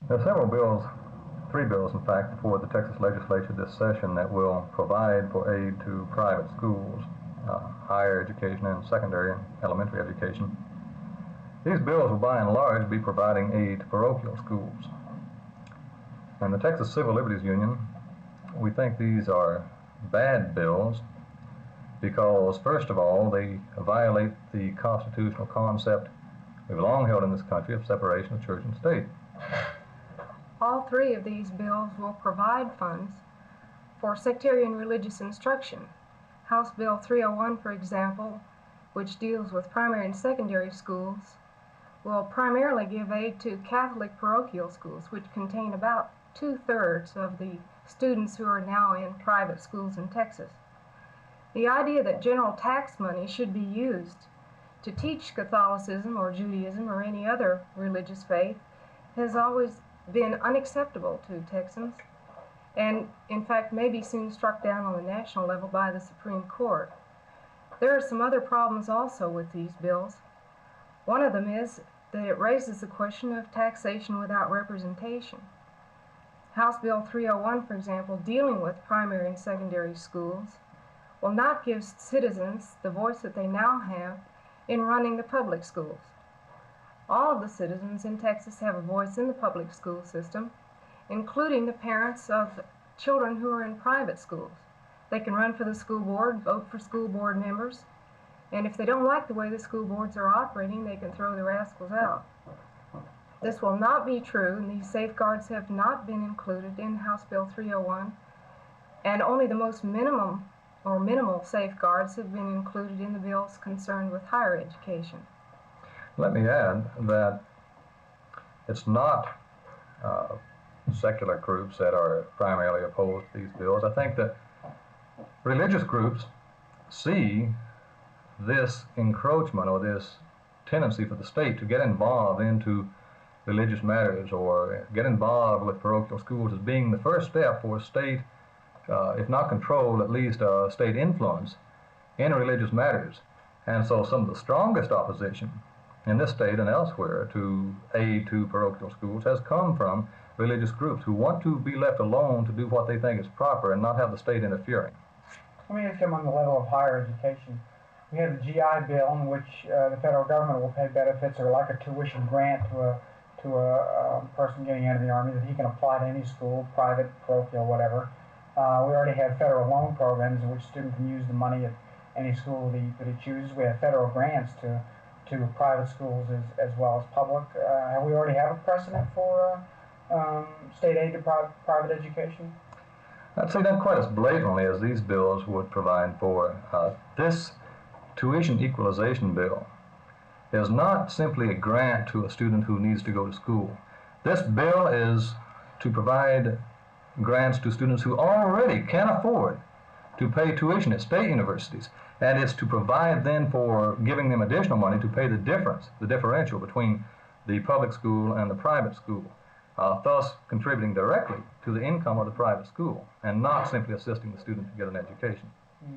There are several bills, 3 bills in fact, before the Texas legislature this session that will provide for aid to private schools, higher education and secondary and elementary education. These bills will by and large be providing aid to parochial schools. And the Texas Civil Liberties Union, we think these are bad bills because, first of all, they violate the constitutional concept we've long held in this country of separation of church and state. All 3 of these bills will provide funds for sectarian religious instruction. House Bill 301, for example, which deals with primary and secondary schools, will primarily give aid to Catholic parochial schools, which contain about 2/3 of the students who are now in private schools in Texas. The idea that general tax money should be used to teach Catholicism or Judaism or any other religious faith has always been unacceptable to Texans, and in fact may be soon struck down on the national level by the Supreme Court. There are some other problems also with these bills. One of them is that it raises the question of taxation without representation. House Bill 301, for example, dealing with primary and secondary schools, will not give citizens the voice that they now have in running the public schools. All of the citizens in Texas have a voice in the public school system, including the parents of children who are in private schools. They can run for the school board, vote for school board members, and if they don't like the way the school boards are operating, they can throw the rascals out. This will not be true, and these safeguards have not been included in House Bill 301, and only the most minimal safeguards have been included in the bills concerned with higher education. Let me add that it's not secular groups that are primarily opposed to these bills. I think that religious groups see this encroachment or this tendency for the state to get involved into religious matters or get involved with parochial schools as being the first step for state, if not control, at least state influence in religious matters. And so some of the strongest opposition in this state and elsewhere to aid to parochial schools has come from religious groups who want to be left alone to do what they think is proper and not have the state interfering. Let me ask you on the level of higher education. We have the GI Bill in which the federal government will pay benefits or like a tuition grant to a person getting out of the Army that he can apply to any school, private, parochial, whatever. We already have federal loan programs in which a student can use the money at any school that he chooses. We have federal grants to private schools as well as public. We already have a precedent for state aid to private education? I'd say not quite as blatantly as these bills would provide for. This tuition equalization bill is not simply a grant to a student who needs to go to school. This bill is to provide grants to students who already can afford to pay tuition at state universities, and it's to provide then for giving them additional money to pay the differential between the public school and the private school, thus contributing directly to the income of the private school and not simply assisting the student to get an education. Yeah.